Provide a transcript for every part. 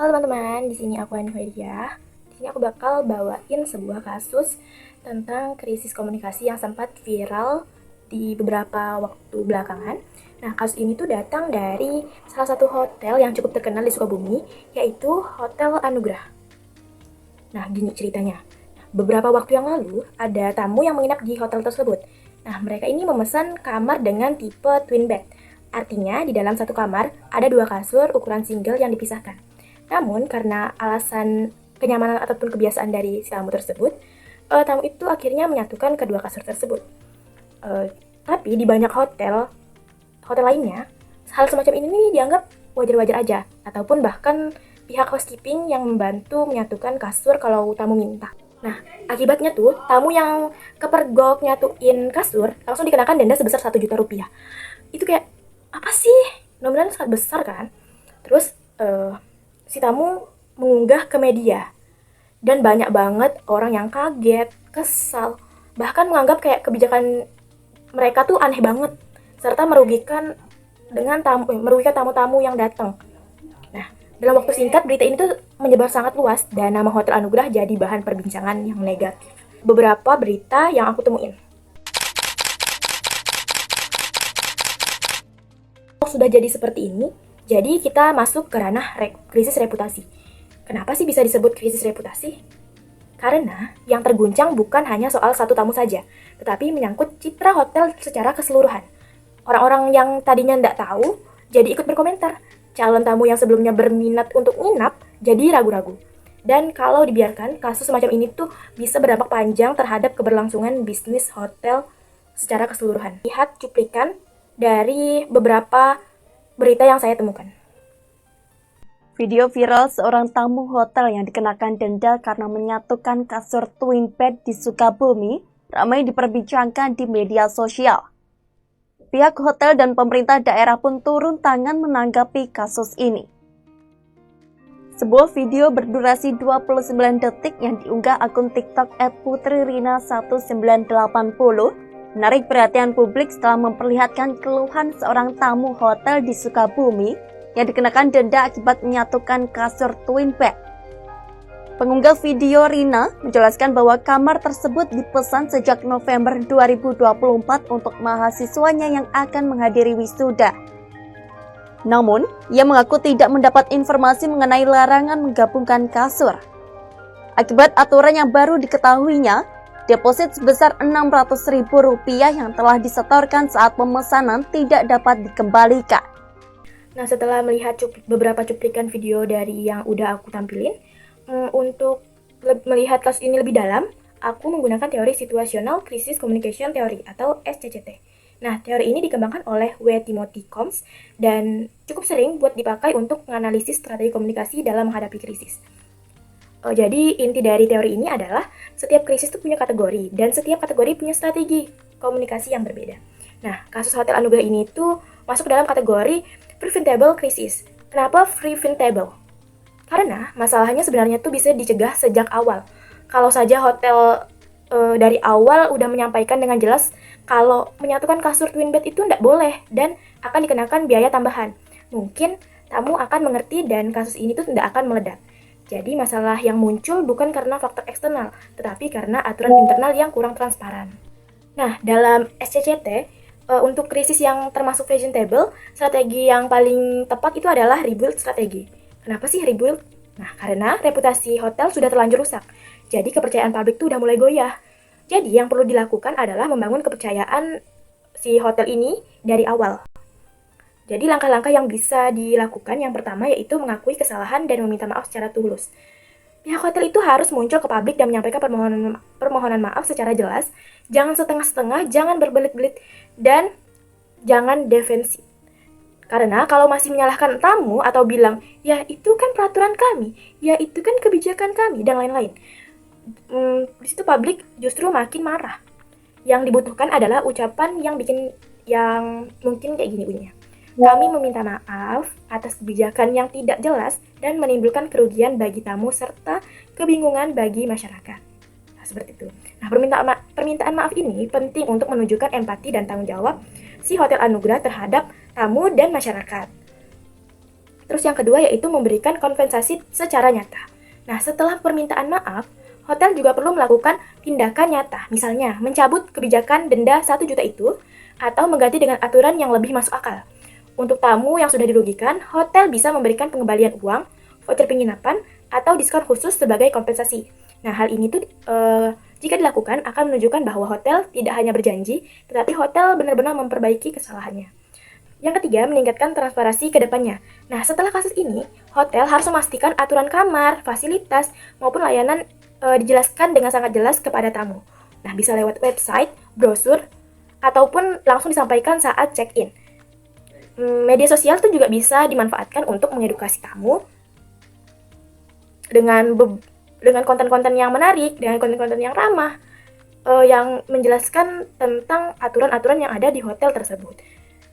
Halo teman-teman, di sini aku Anifaidia. Di sini aku bakal bawain sebuah kasus tentang krisis komunikasi yang sempat viral di beberapa waktu belakangan. Nah, kasus ini tuh datang dari salah satu hotel yang cukup terkenal di Sukabumi, yaitu Hotel Anugrah. Nah, gini ceritanya. Beberapa waktu yang lalu, ada tamu yang menginap di hotel tersebut. Nah, mereka ini memesan kamar dengan tipe twin bed. Artinya, di dalam satu kamar ada dua kasur ukuran single yang dipisahkan. Namun, karena alasan kenyamanan ataupun kebiasaan dari si tamu tersebut, tamu itu akhirnya menyatukan kedua kasur tersebut. Tapi di banyak hotel lainnya, hal semacam ini nih dianggap wajar-wajar aja, ataupun bahkan pihak housekeeping yang membantu menyatukan kasur kalau tamu minta. Nah, akibatnya tuh, tamu yang kepergok nyatuin kasur langsung dikenakan denda sebesar 1 juta rupiah. Itu kayak, apa sih? Nominalnya sangat besar kan? Terus, si tamu mengunggah ke media. Dan banyak banget orang yang kaget, kesal, bahkan menganggap kayak kebijakan mereka tuh aneh banget, serta merugikan merugikan tamu-tamu yang datang. Nah, dalam waktu singkat berita ini tuh menyebar sangat luas dan nama Hotel Anugrah jadi bahan perbincangan yang negatif. Beberapa berita yang aku temuin. Sudah jadi seperti ini, jadi kita masuk ke ranah krisis reputasi. Kenapa sih bisa disebut krisis reputasi? Karena yang terguncang bukan hanya soal satu tamu saja, tetapi menyangkut citra hotel secara keseluruhan. Orang-orang yang tadinya tidak tahu, jadi ikut berkomentar. Calon tamu yang sebelumnya berminat untuk nginap, jadi ragu-ragu. Dan kalau dibiarkan, kasus semacam ini tuh bisa berdampak panjang terhadap keberlangsungan bisnis hotel secara keseluruhan. Lihat cuplikan dari beberapa berita yang saya temukan. Video viral seorang tamu hotel yang dikenakan denda karena menyatukan kasur twin bed di Sukabumi ramai diperbincangkan di media sosial. Pihak hotel dan pemerintah daerah pun turun tangan menanggapi kasus ini. Sebuah video berdurasi 29 detik yang diunggah akun TikTok @putririna1980 menarik perhatian publik setelah memperlihatkan keluhan seorang tamu hotel di Sukabumi yang dikenakan denda akibat menyatukan kasur twin bed. Pengunggah video Rina menjelaskan bahwa kamar tersebut dipesan sejak November 2024 untuk mahasiswanya yang akan menghadiri wisuda. Namun, ia mengaku tidak mendapat informasi mengenai larangan menggabungkan kasur. Akibat aturan yang baru diketahuinya, deposit sebesar Rp600.000 yang telah disetorkan saat pemesanan tidak dapat dikembalikan. Nah, setelah melihat beberapa cuplikan video dari yang udah aku tampilin, untuk melihat kasus ini lebih dalam, aku menggunakan teori Situational Crisis Communication Theory atau SCCT. Nah, teori ini dikembangkan oleh W. Timothy Combs dan cukup sering buat dipakai untuk menganalisis strategi komunikasi dalam menghadapi krisis. Jadi, inti dari teori ini adalah setiap krisis itu punya kategori dan setiap kategori punya strategi komunikasi yang berbeda. Nah, kasus Hotel Anugrah ini tuh masuk dalam kategori preventable crisis. Kenapa preventable? Karena masalahnya sebenarnya tuh bisa dicegah sejak awal. Kalau saja hotel dari awal udah menyampaikan dengan jelas kalau menyatukan kasur twin bed itu tidak boleh dan akan dikenakan biaya tambahan. Mungkin tamu akan mengerti dan kasus ini tuh tidak akan meledak. Jadi masalah yang muncul bukan karena faktor eksternal, tetapi karena aturan internal yang kurang transparan. Nah, dalam SCCT, untuk krisis yang termasuk preventable, strategi yang paling tepat itu adalah rebuild strategi. Kenapa sih rebuild? Nah, karena reputasi hotel sudah terlanjur rusak. Jadi kepercayaan publik tuh udah mulai goyah. Jadi yang perlu dilakukan adalah membangun kepercayaan si hotel ini dari awal. Jadi langkah-langkah yang bisa dilakukan yang pertama yaitu mengakui kesalahan dan meminta maaf secara tulus. Pihak hotel itu harus muncul ke publik dan menyampaikan permohonan maaf secara jelas. Jangan setengah-setengah, jangan berbelit-belit, dan jangan defensif. Karena kalau masih menyalahkan tamu atau bilang, ya itu kan peraturan kami, ya itu kan kebijakan kami, dan lain-lain. Di situ publik justru makin marah. Yang dibutuhkan adalah ucapan yang mungkin kayak gini bunyinya. Kami meminta maaf atas kebijakan yang tidak jelas dan menimbulkan kerugian bagi tamu serta kebingungan bagi masyarakat. Nah, seperti itu. Nah, permintaan maaf ini penting untuk menunjukkan empati dan tanggung jawab si Hotel Anugrah terhadap tamu dan masyarakat. Terus yang kedua yaitu memberikan kompensasi secara nyata. Nah, setelah permintaan maaf, hotel juga perlu melakukan tindakan nyata, misalnya mencabut kebijakan denda 1 juta itu, atau mengganti dengan aturan yang lebih masuk akal. Untuk tamu yang sudah dirugikan, hotel bisa memberikan pengembalian uang, voucher penginapan, atau diskon khusus sebagai kompensasi. Nah, hal ini tuh jika dilakukan akan menunjukkan bahwa hotel tidak hanya berjanji, tetapi hotel benar-benar memperbaiki kesalahannya. Yang ketiga, meningkatkan transparansi ke depannya. Nah, setelah kasus ini, hotel harus memastikan aturan kamar, fasilitas, maupun layanan dijelaskan dengan sangat jelas kepada tamu. Nah, bisa lewat website, brosur, ataupun langsung disampaikan saat check-in. Media sosial itu juga bisa dimanfaatkan untuk mengedukasi tamu dengan konten-konten yang menarik, dengan konten-konten yang ramah, yang menjelaskan tentang aturan-aturan yang ada di hotel tersebut.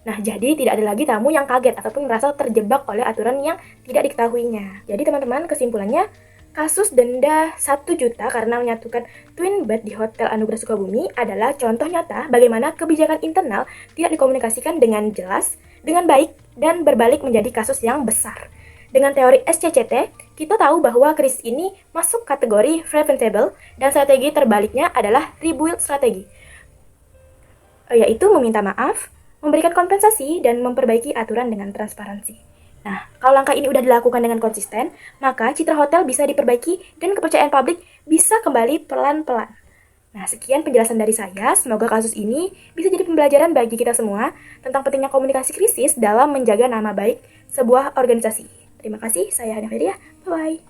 Nah, jadi tidak ada lagi tamu yang kaget ataupun merasa terjebak oleh aturan yang tidak diketahuinya. Jadi teman-teman, kesimpulannya, kasus denda 1 juta karena menyatukan twin bed di Hotel Anugerah Sukabumi adalah contoh nyata bagaimana kebijakan internal tidak dikomunikasikan dengan jelas, dengan baik, dan berbalik menjadi kasus yang besar. Dengan teori SCCT, kita tahu bahwa krisis ini masuk kategori preventable dan strategi terbaliknya adalah rebuild strategi, yaitu meminta maaf, memberikan kompensasi, dan memperbaiki aturan dengan transparansi. Nah, kalau langkah ini udah dilakukan dengan konsisten, maka citra hotel bisa diperbaiki dan kepercayaan publik bisa kembali pelan-pelan. Nah, sekian penjelasan dari saya. Semoga kasus ini bisa jadi pembelajaran bagi kita semua tentang pentingnya komunikasi krisis dalam menjaga nama baik sebuah organisasi. Terima kasih, saya Hana Feria. Bye-bye.